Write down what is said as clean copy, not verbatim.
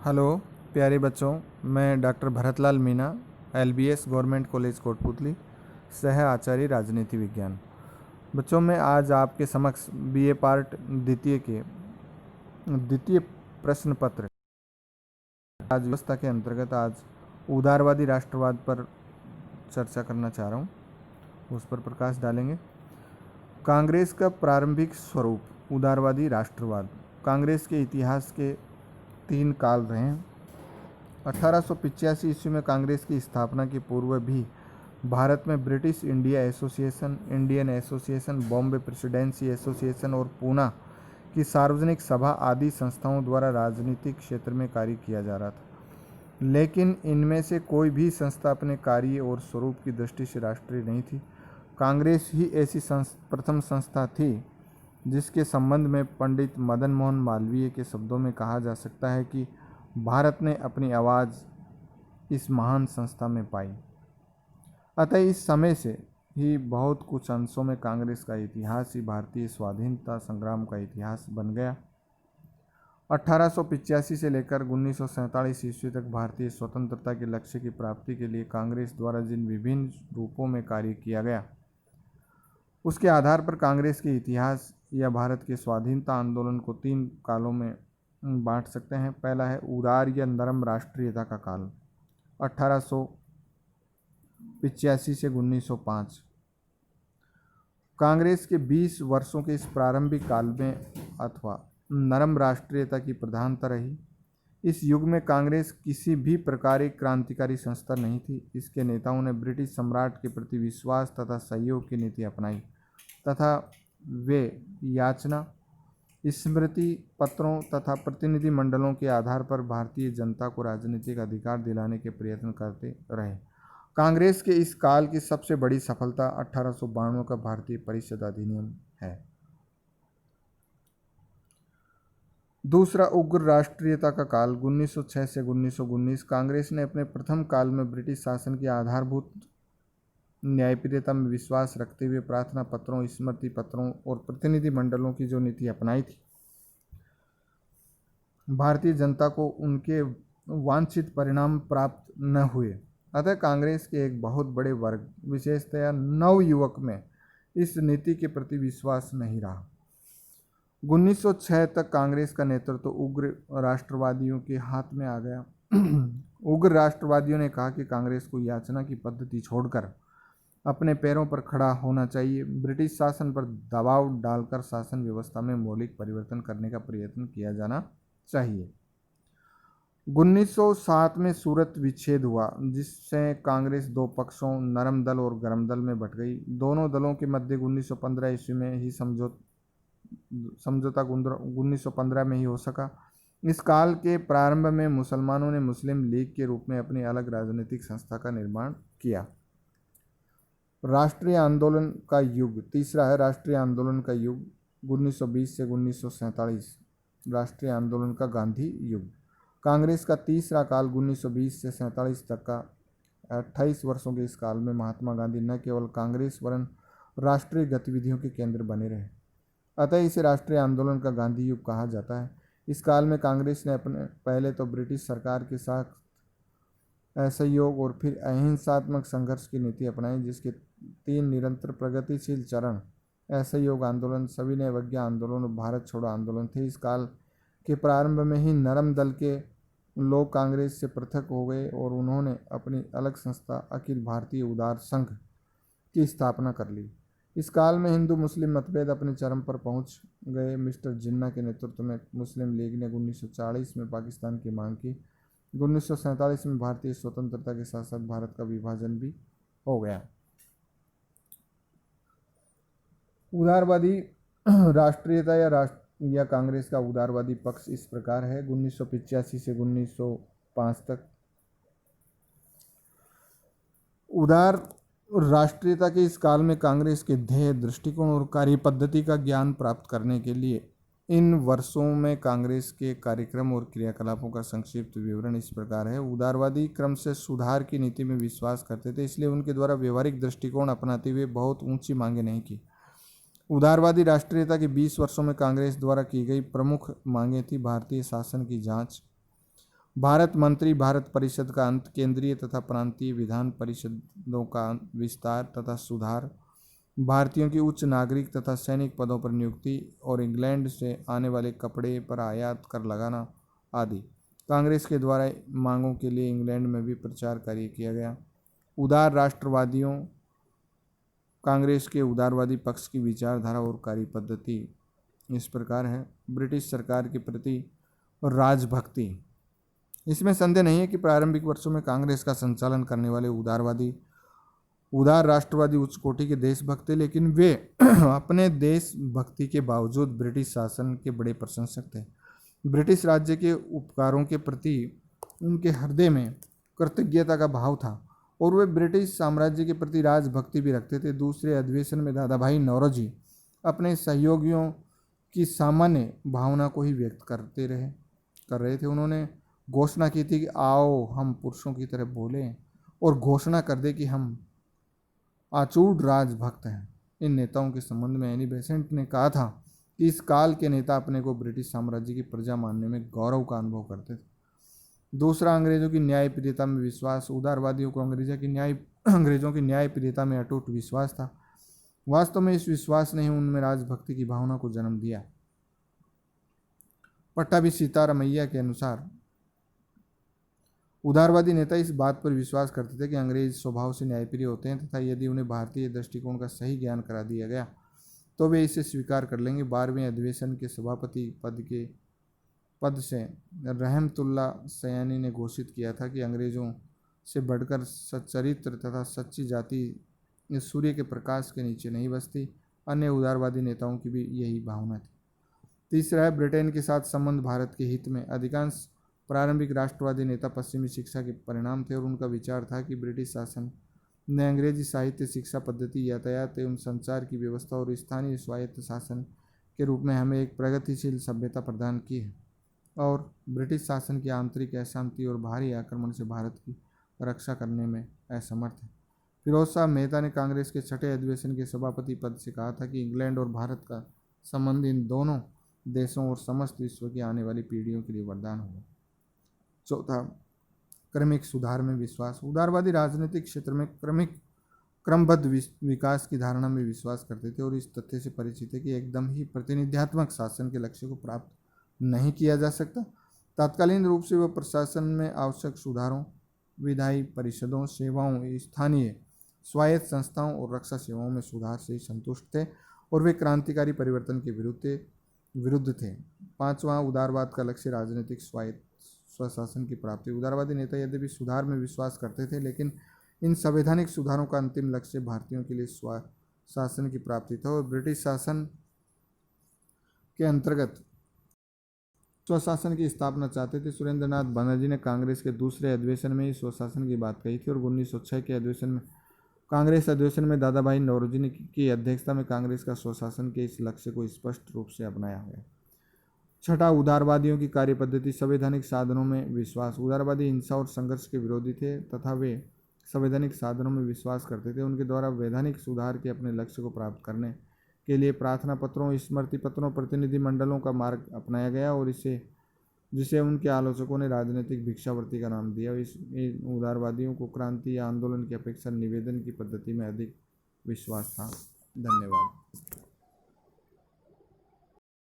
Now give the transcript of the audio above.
Hello प्यारे बच्चों, मैं doctor Bharatlal Meena, LBS government college Kotputli, सह आचार्य राजनीति विज्ञान। बच्चों, मैं आज आपके समक्ष बीए पार्ट द्वितीय के द्वितीय प्रश्न पत्र आज व्यवस्था के अंतर्गत आज उदारवादी राष्ट्रवाद पर चर्चा करना चाह रहा हूँ, उस पर प्रकाश डालेंगे। कांग्रेस का प्रारंभिक स्वरूप उदारवादी राष्ट्रवाद। कांग्रेस के इतिहास के 3 काल रहे हैं। 1885 ईस्वी में कांग्रेस की स्थापना के पूर्व भी भारत में British India association, Indian association, Bombay presidency association और पूना की सार्वजनिक सभा आदि संस्थाओं द्वारा राजनीतिक क्षेत्र में कार्य किया जा रहा था, लेकिन इनमें से कोई भी संस्था अपने कार्य और स्वरूप की दृष्टि से राष्ट्रीय नहीं थी। कांग्रेस ही ऐसी प्रथम संस्था थी जिसके संबंध में पंडित मदन मोहन मालवीय के शब्दों में कहा जा सकता है कि भारत ने अपनी आवाज़ इस महान संस्था में पाई। अतः इस समय से ही बहुत कुछ अंशों में कांग्रेस का इतिहास ही भारतीय स्वाधीनता संग्राम का इतिहास बन गया। 1885 से लेकर 1947 ईस्वी तक भारतीय स्वतंत्रता के लक्ष्य की प्राप्ति के लिए कांग्रेस द्वारा जिन विभिन्न रूपों में कार्य किया गया, उसके आधार पर कांग्रेस के इतिहास या भारत के स्वाधीनता आंदोलन को 3 कालों में बांट सकते हैं। पहला है उदार या नरम राष्ट्रीयता का काल, 1885 से 1905। कांग्रेस के 20 वर्षों के इस प्रारंभिक काल में अथवा नरम राष्ट्रीयता की प्रधानता रही। इस युग में कांग्रेस किसी भी प्रकार की क्रांतिकारी संस्था नहीं थी। इसके नेताओं ने ब्रिटिश सम्राट के प्रति विश्वास तथा सहयोग की नीति अपनाई तथा वे याचना, स्मृति पत्रों तथा प्रतिनिधि मंडलों के आधार पर भारतीय जनता को राजनीतिक अधिकार दिलाने के प्रयत्न करते रहे। कांग्रेस के इस काल की सबसे बड़ी सफलता 1892 का भारतीय परिषद अधिनियम है। दूसरा, उग्र राष्ट्रीयता का काल 1906 से 1919। कांग्रेस ने अपने प्रथम काल में ब्रिटिश शासन की आधारभूत न्यायप्रियता में विश्वास रखते हुए प्रार्थना पत्रों, स्मृति पत्रों और प्रतिनिधि मंडलों की जो नीति अपनाई थी, भारतीय जनता को उनके वांछित परिणाम प्राप्त न हुए। अतः कांग्रेस के एक बहुत बड़े वर्ग, विशेषतया नवयुवक में इस नीति के प्रति विश्वास नहीं रहा। 1906 तक कांग्रेस का नेतृत्व उग्र राष्ट्रवादियों के हाथ में आ गया। उग्र राष्ट्रवादियों ने कहा कि कांग्रेस को याचना की पद्धति छोड़कर अपने पैरों पर खड़ा होना चाहिए। ब्रिटिश शासन पर दबाव डालकर शासन व्यवस्था में मौलिक परिवर्तन करने का प्रयत्न किया जाना चाहिए। 1907 में सूरत विच्छेद हुआ, जिससे कांग्रेस 2 पक्षों, नरम दल और गर्म दल में बट गई। दोनों दलों के मध्य 1915 ईस्वी में ही समझौता 1915 में ही हो सका। इस काल के प्रारंभ में मुसलमानों ने मुस्लिम लीग के रूप में अपनी अलग राजनीतिक संस्था का निर्माण किया। राष्ट्रीय आंदोलन का युग। तीसरा है राष्ट्रीय आंदोलन का युग, 1920 से 1947। राष्ट्रीय आंदोलन का गांधी युग। कांग्रेस का तीसरा काल 1920 से 47 तक का 28 वर्षों के इस काल में महात्मा गांधी न केवल कांग्रेस वरन राष्ट्रीय गतिविधियों के केंद्र बने रहे। अतः इसे राष्ट्रीय आंदोलन का गांधी युग कहा जाता है। इस काल में कांग्रेस ने अपने पहले तो ब्रिटिश सरकार के साथ असहयोग और फिर अहिंसात्मक संघर्ष की नीति अपनाई, जिसके 3 निरंतर प्रगतिशील चरण असहयोग आंदोलन, सविनय अवज्ञा आंदोलन और भारत छोड़ो आंदोलन थे। इस काल के प्रारंभ में ही नरम दल के लोग कांग्रेस से पृथक हो गए और उन्होंने अपनी अलग संस्था अखिल भारतीय उदार संघ की स्थापना कर ली। इस काल में हिंदू मुस्लिम मतभेद अपने चरम पर पहुंच गए। मिस्टर जिन्ना के नेतृत्व में मुस्लिम लीग ने 1940 में पाकिस्तान की मांग की। 1947 में भारतीय स्वतंत्रता के साथ साथ भारत का विभाजन भी हो गया। उदारवादी राष्ट्रीयता या कांग्रेस का उदारवादी पक्ष इस प्रकार है। 1985 से 1905 तक उदार राष्ट्रीयता के इस काल में कांग्रेस के ध्येय, दृष्टिकोण और कार्य पद्धति का ज्ञान प्राप्त करने के लिए इन वर्षों में कांग्रेस के कार्यक्रम और क्रियाकलापों का संक्षिप्त विवरण इस प्रकार है। उदारवादी क्रम से सुधार की नीति में विश्वास करते थे, इसलिए उनके द्वारा व्यवहारिक दृष्टिकोण अपनाते हुए बहुत ऊंची मांगे नहीं की। उदारवादी राष्ट्रीयता के 20 वर्षों में कांग्रेस द्वारा की गई प्रमुख मांगें थी: भारतीय शासन की जांच, भारत मंत्री भारत परिषद का अंत, केंद्रीय तथा प्रांतीय विधान परिषदों का विस्तार तथा सुधार, भारतीयों की उच्च नागरिक तथा सैनिक पदों पर नियुक्ति और इंग्लैंड से आने वाले कपड़े पर आयात कर लगाना आदि। कांग्रेस के द्वारा मांगों के लिए इंग्लैंड में भी प्रचार कार्य किया गया। उदार राष्ट्रवादियों कांग्रेस के उदारवादी पक्ष की विचारधारा और कार्य पद्धति इस प्रकार है। ब्रिटिश सरकार के प्रति राजभक्ति। इसमें संदेह नहीं है कि प्रारंभिक वर्षों में कांग्रेस का संचालन करने वाले उदार राष्ट्रवादी उच्च कोटि के देशभक्त थे, लेकिन वे अपने देशभक्ति के बावजूद ब्रिटिश शासन के बड़े प्रशंसक थे। ब्रिटिश राज्य के उपकारों के प्रति उनके हृदय में कृतज्ञता का भाव था और वे ब्रिटिश साम्राज्य के प्रति राजभक्ति भी रखते थे। दूसरे अधिवेशन में दादा भाई नौरोजी अपने सहयोगियों की सामान्य भावना को ही व्यक्त कर रहे थे। उन्होंने घोषणा की थी कि आओ हम पुरुषों की तरह बोलें और घोषणा कर दे कि हम अचूक राजभक्त हैं। इन नेताओं के संबंध में एनी बेसेंट ने कहा था कि इस काल के नेता अपने को ब्रिटिश साम्राज्य की प्रजा मानने में गौरव का अनुभव करते थे। दूसरा, अंग्रेजों की न्यायप्रियता में विश्वास। उदारवादियों को अंग्रेजों की न्यायप्रियता में अटूट विश्वास था। वास्तव में इस विश्वास ने ही उनमें राजभक्ति की भावना को जन्म दिया। पट्टाभी सीतारामैया के अनुसार उदारवादी नेता इस बात पर विश्वास करते थे कि अंग्रेज स्वभाव से न्यायप्रिय होते हैं तथा यदि उन्हें भारतीय दृष्टिकोण का सही ज्ञान करा दिया गया तो वे इसे स्वीकार कर लेंगे। 12वें अधिवेशन के सभापति पद से रहमतुल्लाह सयानी ने घोषित किया था कि अंग्रेजों से बढ़कर सच्चरित्र तथा सच्ची जाति इस सूर्य के प्रकाश के नीचे नहीं बसती। अन्य उदारवादी नेताओं की भी यही भावना थी। तीसरा है, ब्रिटेन के साथ संबंध भारत के हित में। अधिकांश प्रारंभिक राष्ट्रवादी नेता पश्चिमी शिक्षा के परिणाम थे और उनका विचार था कि ब्रिटिश शासन ने अंग्रेजी साहित्य, शिक्षा पद्धति, यातायात एवं संचार की व्यवस्था और स्थानीय स्वायत्त शासन के रूप में हमें एक प्रगतिशील सभ्यता प्रदान की है और ब्रिटिश शासन की आंतरिक अशांति और बाहरी आक्रमण से भारत की रक्षा करने में असमर्थ है। फिरोज शाह मेहता ने कांग्रेस के 6ठे अधिवेशन के सभापति पद से कहा था कि इंग्लैंड और भारत का संबंध इन दोनों देशों और समस्त विश्व की आने वाली पीढ़ियों के लिए वरदान होगा। चौथा, क्रमिक सुधार में विश्वास। उदारवादी राजनीतिक क्षेत्र में क्रमबद्ध विकास की धारणा में विश्वास करते थे और इस तथ्य से परिचित है कि एकदम ही प्रतिनिध्यात्मक शासन के लक्ष्य को प्राप्त नहीं किया जा सकता। तात्कालीन रूप से वह प्रशासन में आवश्यक सुधारों, विधायी परिषदों, सेवाओं, स्थानीय स्वायत्त संस्थाओं और रक्षा सेवाओं में सुधार से संतुष्ट थे और वे क्रांतिकारी परिवर्तन के विरुद्ध थे। पांचवां, उदारवाद का लक्ष्य राजनीतिक स्वशासन की प्राप्ति। उदारवादी नेता यद्यपि सुधार में विश्वास करते थे, लेकिन इन संवैधानिक सुधारों का अंतिम लक्ष्य भारतीयों के लिए स्वशासन की प्राप्ति था और ब्रिटिश शासन के अंतर्गत स्वशासन की स्थापना चाहते थे। सुरेंद्रनाथ बनर्जी ने कांग्रेस के दूसरे अधिवेशन में इस स्वशासन की बात कही थी और 1906 के कांग्रेस अधिवेशन में दादा भाई नौरोजी की अध्यक्षता में कांग्रेस का स्वशासन के इस लक्ष्य को स्पष्ट रूप से अपनाया गया। छठा, उदारवादियों की कार्य पद्धति। संवैधानिक साधनों में विश्वास। उदारवादी हिंसा और संघर्ष के विरोधी थे तथा वे संवैधानिक साधनों में विश्वास करते थे। उनके द्वारा वैधानिक सुधार के अपने लक्ष्य को प्राप्त करने के लिए प्रार्थना पत्रों, स्मृति पत्रों, प्रतिनिधि मंडलों का मार्ग अपनाया गया और जिसे उनके आलोचकों ने राजनीतिक भिक्षावृत्ति का नाम दिया। इस उदारवादियों को क्रांति या आंदोलन की अपेक्षा निवेदन की पद्धति में अधिक विश्वास था। धन्यवाद।